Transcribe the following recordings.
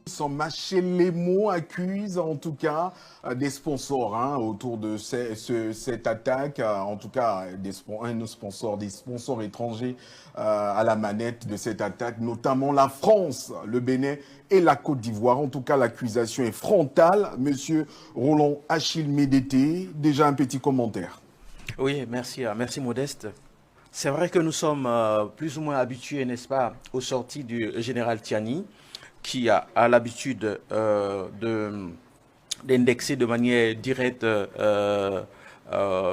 Sans mâcher les mots, accuse en tout cas des sponsors autour de cette attaque, en tout cas des sponsors étrangers à la manette de cette attaque, notamment la France, le Bénin et la Côte d'Ivoire. En tout cas, l'accusation est frontale. Monsieur Roland Achille Médété, déjà un petit commentaire. Oui, merci, merci Modeste. C'est vrai que nous sommes plus ou moins habitués, n'est-ce pas, aux sorties du général Tiani, qui a l'habitude d'indexer de manière directe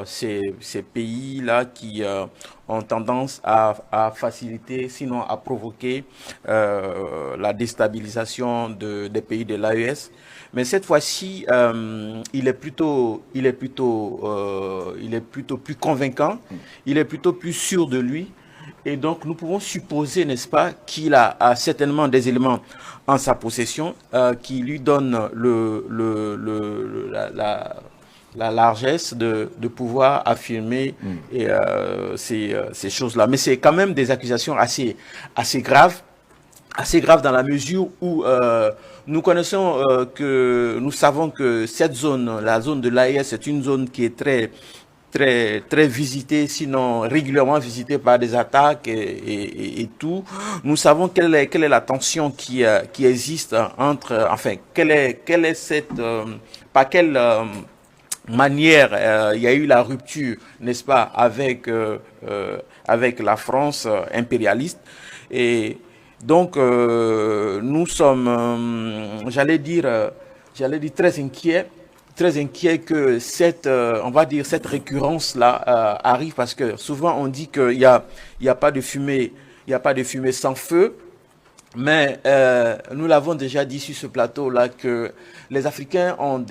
ces pays-là qui ont tendance à faciliter, sinon à provoquer la déstabilisation des pays de l'AES. Mais cette fois-ci, il est plutôt plus convaincant, il est plutôt plus sûr de lui. Et donc, nous pouvons supposer, n'est-ce pas, qu'il a certainement des éléments en sa possession qui lui donnent la largesse de pouvoir affirmer ces choses-là. Mais c'est quand même des accusations assez graves dans la mesure où nous connaissons nous savons que cette zone, la zone de l'AES, c'est une zone qui est très visitée, sinon régulièrement visitée par des attaques et tout. Nous savons quelle est la tension qui existe entre, enfin, quelle est cette, par quelle manière il y a eu la rupture, n'est-ce pas, avec la France impérialiste. Et donc, nous sommes, très inquiets que on va dire, cette récurrence-là arrive parce que souvent on dit qu'il y a pas de fumée, il y a pas de fumée sans feu. Mais nous l'avons déjà dit sur ce plateau-là que les Africains ont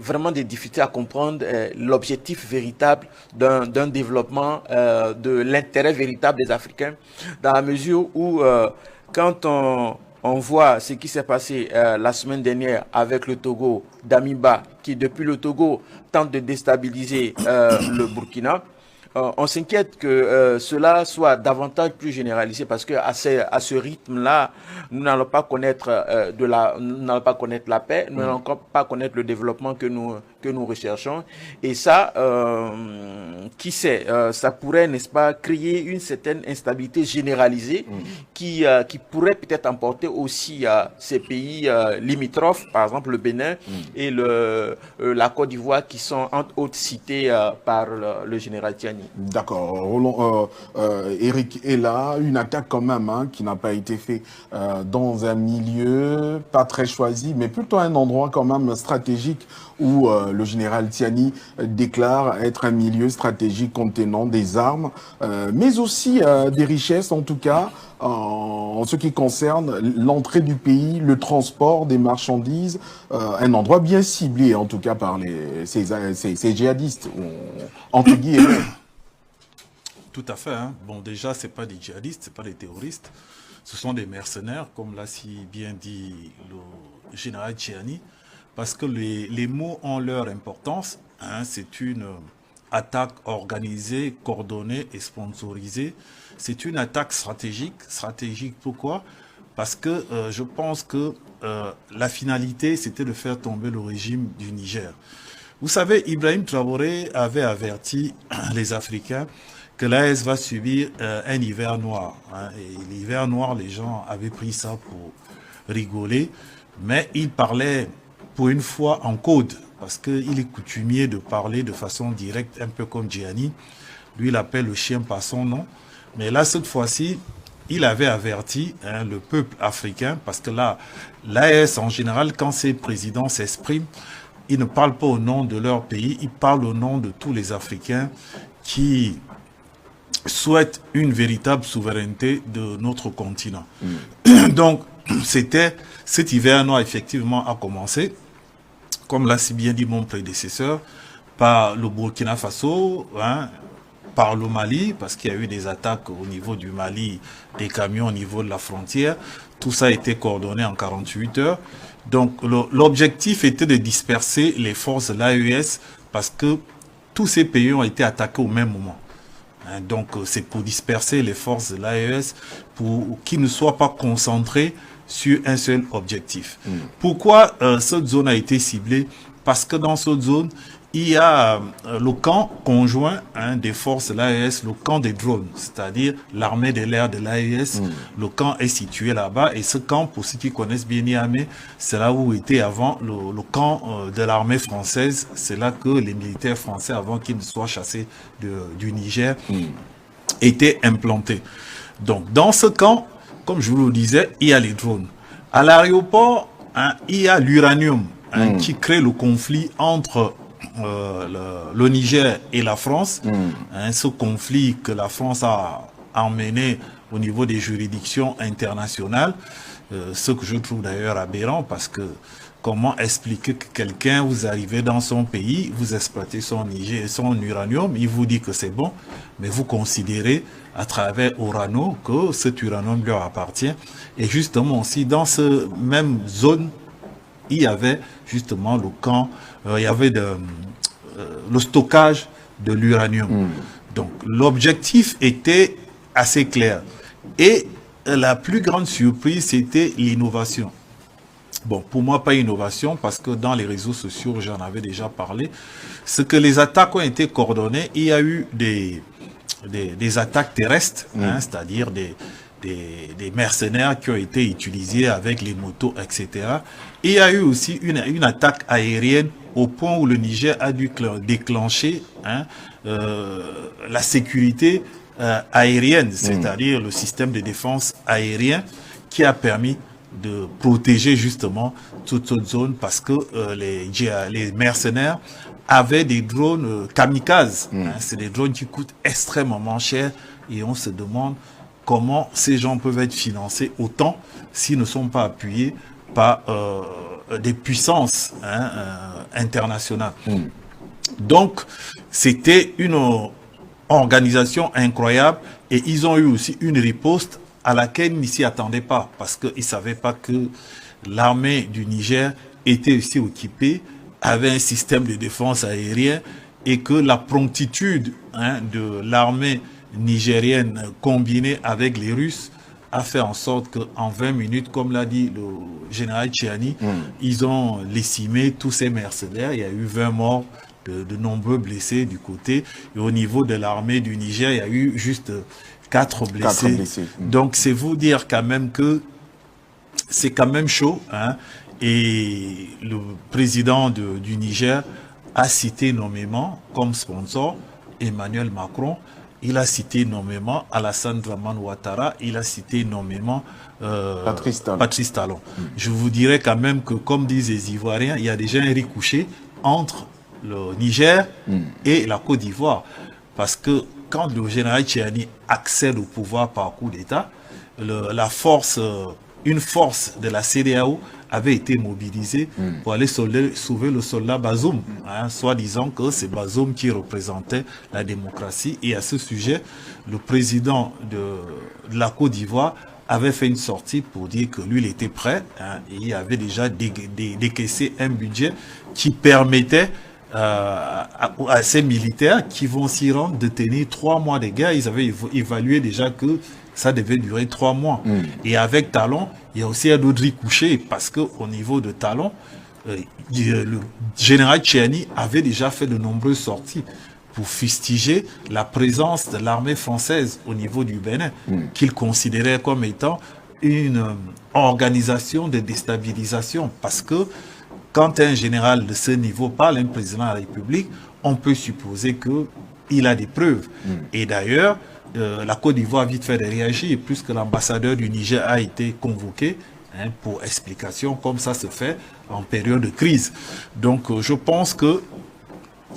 vraiment des difficultés à comprendre l'objectif véritable d'un développement, de l'intérêt véritable des Africains, dans la mesure où quand on voit ce qui s'est passé la semaine dernière avec le Togo, Damiba, qui depuis le Togo tente de déstabiliser le Burkina. On s'inquiète que cela soit davantage plus généralisé parce que à ce rythme-là, nous n'allons pas connaître nous n'allons pas connaître la paix, nous n'allons pas connaître le développement que nous recherchons. Et ça, qui sait, ça pourrait, n'est-ce pas, créer une certaine instabilité généralisée qui pourrait peut-être emporter aussi ces pays limitrophes, par exemple le Bénin et la Côte d'Ivoire, qui sont entre autres cités par le général Tiani. D'accord. Roland, Eric est là. Une attaque quand même qui n'a pas été faite dans un milieu pas très choisi, mais plutôt un endroit quand même stratégique où le général Tiani déclare être un milieu stratégique contenant des armes, mais aussi des richesses en tout cas. En ce qui concerne l'entrée du pays, le transport des marchandises, un endroit bien ciblé en tout cas par ces djihadistes, entre guillemets. Tout à fait. Hein. Bon, déjà, ce n'est pas des djihadistes, ce pas des terroristes. Ce sont des mercenaires, comme l'a si bien dit le général Tchiani, parce que les mots ont leur importance. Hein. C'est une attaque organisée, coordonnée et sponsorisée. C'est une attaque stratégique. Stratégique pourquoi? Parce que je pense que la finalité, c'était de faire tomber le régime du Niger. Vous savez, Ibrahim Traoré avait averti les Africains que l'AES va subir un hiver noir. Hein. Et l'hiver noir, les gens avaient pris ça pour rigoler, mais il parlait pour une fois en code, parce qu'il est coutumier de parler de façon directe, un peu comme Gianni. Lui, il appelle le chien par son nom. Mais là, cette fois-ci, il avait averti le peuple africain, parce que là, l'AES, en général, quand ses présidents s'expriment, ils ne parlent pas au nom de leur pays, ils parlent au nom de tous les Africains qui souhaitent une véritable souveraineté de notre continent. Donc, cet hiver noir, effectivement, a commencé, comme l'a si bien dit mon prédécesseur, par le Burkina Faso, par le Mali, parce qu'il y a eu des attaques au niveau du Mali, des camions au niveau de la frontière. Tout ça a été coordonné en 48 heures. Donc, l'objectif était de disperser les forces de l'AES parce que tous ces pays ont été attaqués au même moment. Donc, c'est pour disperser les forces de l'AES pour qu'ils ne soient pas concentrés sur un seul objectif. Pourquoi cette zone a été ciblée? Parce que dans cette zone, il y a le camp conjoint des forces de l'AES, le camp des drones, c'est-à-dire l'armée de l'air de l'AES. Le camp est situé là-bas et ce camp, pour ceux qui connaissent bien Niamey, c'est là où était avant le camp de l'armée française. C'est là que les militaires français, avant qu'ils ne soient chassés du Niger, étaient implantés. Donc dans ce camp, comme je vous le disais, il y a les drones. À l'aéroport, il y a l'uranium qui crée le conflit entre le Niger et la France, ce conflit que la France a emmené au niveau des juridictions internationales, ce que je trouve d'ailleurs aberrant, parce que comment expliquer que quelqu'un, vous arrivez dans son pays, vous exploitez son uranium, il vous dit que c'est bon, mais vous considérez à travers Orano que cet uranium leur appartient. Et justement aussi dans ce même zone, il y avait justement le camp, il y avait le stockage de l'uranium. Donc l'objectif était assez clair. Et la plus grande surprise, c'était l'innovation. Bon, pour moi, pas innovation, parce que dans les réseaux sociaux, j'en avais déjà parlé, c'est que les attaques ont été coordonnées. Il y a eu des attaques terrestres, c'est-à-dire des mercenaires qui ont été utilisés avec les motos, etc. Et il y a eu aussi une attaque aérienne au point où le Niger a dû déclencher la sécurité aérienne, c'est-à-dire le système de défense aérien qui a permis de protéger justement toute cette zone, parce que les mercenaires avaient des drones kamikazes. C'est des drones qui coûtent extrêmement cher et on se demande comment ces gens peuvent être financés autant s'ils ne sont pas appuyés par des puissances internationales. Donc, c'était une organisation incroyable et ils ont eu aussi une riposte à laquelle ils ne s'y attendaient pas, parce qu'ils ne savaient pas que l'armée du Niger était aussi équipée, avait un système de défense aérien et que la promptitude de l'armée nigérienne combinée avec les Russes a fait en sorte qu'en 20 minutes, comme l'a dit le général Tchiani, ils ont lécimé tous ces mercenaires. Il y a eu 20 morts, de nombreux blessés du côté. Et au niveau de l'armée du Niger, il y a eu juste 4 blessés. Donc c'est vous dire quand même que c'est quand même chaud. Et le président du Niger a cité nommément comme sponsor Emmanuel Macron. Il a cité nommément Alassane Dramane Ouattara, il a cité nommément Patrice Talon. Je vous dirais quand même que, comme disent les Ivoiriens, il y a déjà un riz couché entre le Niger et la Côte d'Ivoire. Parce que quand le général Tchiani accède au pouvoir par coup d'État, une force de la CEDEAO avait été mobilisée pour aller sauver le soldat Bazoum, soit disant que c'est Bazoum qui représentait la démocratie. Et à ce sujet, le président de la Côte d'Ivoire avait fait une sortie pour dire que lui, il était prêt, et il avait déjà décaissé un budget qui permettait à ces militaires qui vont s'y rendre de tenir 3 mois de guerre. Ils avaient évalué déjà que ça devait durer 3 mois. Et avec Talon, il y a aussi un autre riz couché, parce qu'au niveau de Talon, le général Tchiani avait déjà fait de nombreuses sorties pour fustiger la présence de l'armée française au niveau du Bénin, qu'il considérait comme étant une organisation de déstabilisation. Parce que quand un général de ce niveau parle à un président de la République, on peut supposer qu'il a des preuves. Et d'ailleurs, la Côte d'Ivoire a vite fait de réagir, puisque l'ambassadeur du Niger a été convoqué pour explication, comme ça se fait en période de crise. Donc je pense que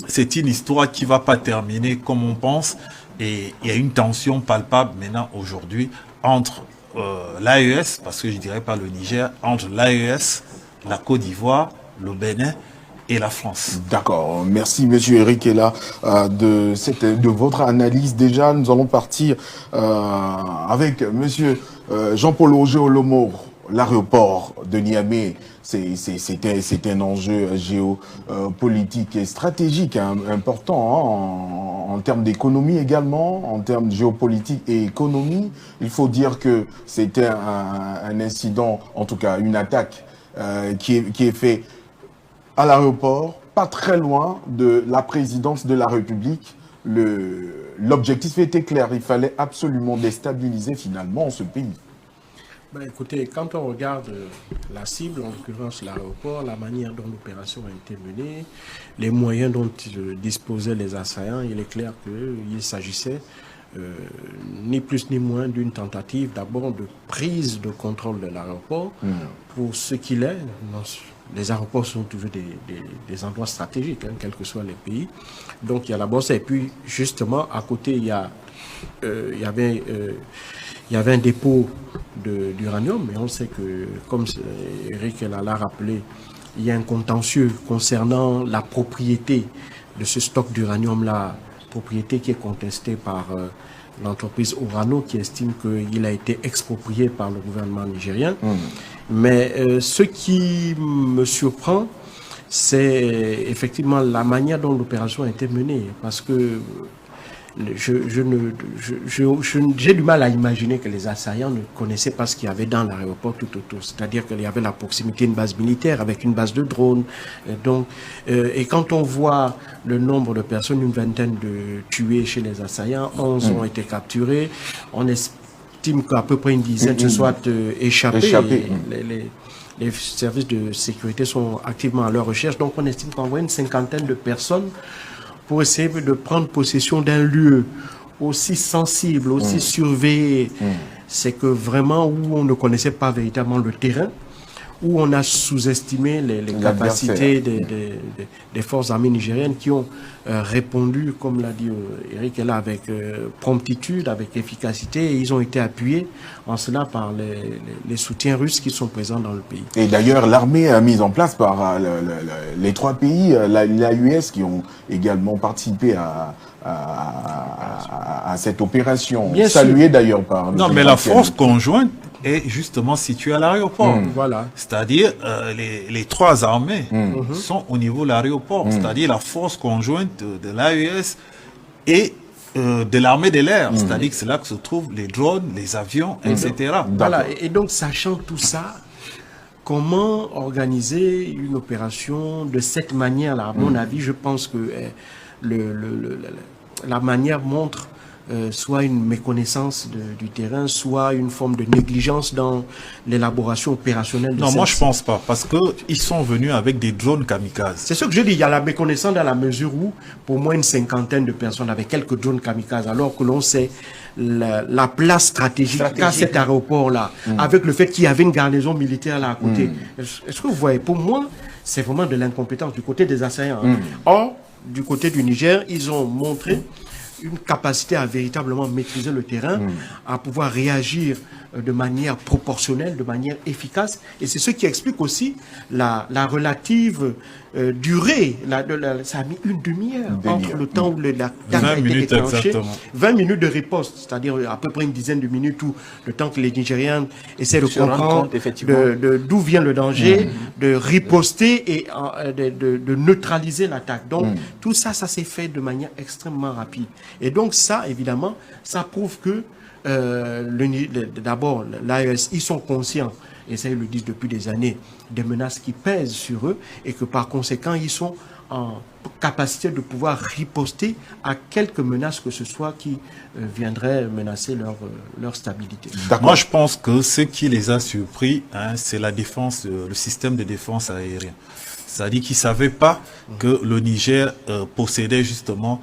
c'est une histoire qui ne va pas terminer comme on pense, et il y a une tension palpable maintenant aujourd'hui entre l'AES, parce que je ne dirais pas le Niger, entre l'AES, la Côte d'Ivoire, le Bénin et la France. D'accord. Merci, monsieur Eric Ella, de votre analyse. Déjà, nous allons partir avec monsieur Jean-Paul Auger Olomo. l'aéroport de Niamey, c'est un enjeu géopolitique et stratégique important en termes d'économie également, en termes géopolitique et économie. Il faut dire que c'était un incident, en tout cas une attaque qui est fait à l'aéroport, pas très loin de la présidence de la République. L'objectif était clair, il fallait absolument déstabiliser finalement ce pays. Ben écoutez, quand on regarde la cible, en l'occurrence l'aéroport, la manière dont l'opération a été menée, les moyens dont disposaient les assaillants, il est clair qu'il s'agissait ni plus ni moins d'une tentative d'abord de prise de contrôle de l'aéroport pour ce qu'il est. Les aéroports sont toujours des endroits stratégiques, quels que soient les pays. Donc il y a d'abord ça, et puis justement à côté il y avait un dépôt d'uranium, mais on sait que, comme Eric l'a rappelé, il y a un contentieux concernant la propriété de ce stock d'uranium-là, propriété qui est contestée par l'entreprise Orano, qui estime qu'il a été exproprié par le gouvernement nigérien. Mais ce qui me surprend, c'est effectivement la manière dont l'opération a été menée, parce que j'ai du mal à imaginer que les assaillants ne connaissaient pas ce qu'il y avait dans l'aéroport tout autour. C'est-à-dire qu'il y avait la proximité d'une base militaire avec une base de drones. Et quand on voit le nombre de personnes, une vingtaine de tués chez les assaillants, 11 ont été capturés, on estime qu'à peu près une dizaine se soient échappés. Les services de sécurité sont activement à leur recherche. Donc on estime qu'en vrai une cinquantaine de personnes pour essayer de prendre possession d'un lieu aussi sensible, aussi surveillé. C'est que vraiment où on ne connaissait pas véritablement le terrain, où on a sous-estimé les capacités des forces armées nigériennes qui ont répondu, comme l'a dit Eric, là, avec promptitude, avec efficacité, et ils ont été appuyés en cela par les soutiens russes qui sont présents dans le pays. Et d'ailleurs, l'armée a mis en place par les trois pays, l'AUS, qui ont également participé à cette opération, bien saluée d'ailleurs par... Non, mais la force conjointe est justement située à l'aéroport. Voilà. C'est-à-dire, les trois armées sont au niveau de l'aéroport. C'est-à-dire la force conjointe de l'AES et de l'armée de l'air. C'est-à-dire que c'est là que se trouvent les drones, les avions, etc. Voilà. Et donc, sachant tout ça, comment organiser une opération de cette manière-là? À mon avis, je pense que la manière montre soit une méconnaissance du terrain, soit une forme de négligence dans l'élaboration opérationnelle de Non, moi je pense pas, parce qu'ils sont venus avec des drones kamikazes. C'est ce que je dis, il y a la méconnaissance dans la mesure où, pour moins une cinquantaine de personnes avec quelques drones kamikazes, alors que l'on sait la place stratégique qu'a cet aéroport-là, avec le fait qu'il y avait une garnison militaire là à côté. Est-ce que vous voyez, pour moi, c'est vraiment de l'incompétence du côté des assaillants. Or, du côté du Niger, ils ont montré une capacité à véritablement maîtriser le terrain, à pouvoir réagir de manière proportionnelle, de manière efficace. Et c'est ce qui explique aussi la relative durée. Ça a mis une demi-heure entre le temps où l'attaque a été déclenchée. 20 minutes de riposte, c'est-à-dire à peu près une dizaine de minutes où le temps que les Nigériens essaient de comprendre d'où vient le danger, de riposter et de neutraliser l'attaque. Donc tout ça, ça s'est fait de manière extrêmement rapide. Et donc ça, évidemment, ça prouve que d'abord, l'AES, ils sont conscients, et ça ils le disent depuis des années, des menaces qui pèsent sur eux, et que par conséquent, ils sont en capacité de pouvoir riposter à quelques menaces que ce soit qui viendraient menacer leur stabilité. Moi, je pense que ce qui les a surpris, c'est la défense, le système de défense aérienne. C'est-à-dire qu'ils ne savaient pas que le Niger possédait justement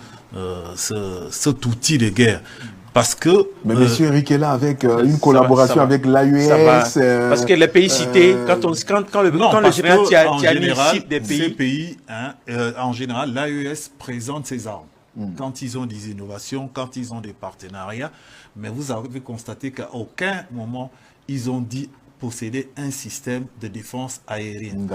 cet outil de guerre. Parce que... Mais monsieur Eric est là avec une collaboration avec l'AUS. Parce que les pays cités, quand le général Tiani cite des pays... Ces pays, en général, l'AES présente ses armes. Quand ils ont des innovations, quand ils ont des partenariats. Mais vous avez constaté qu'à aucun moment, ils ont dit posséder un système de défense aérienne.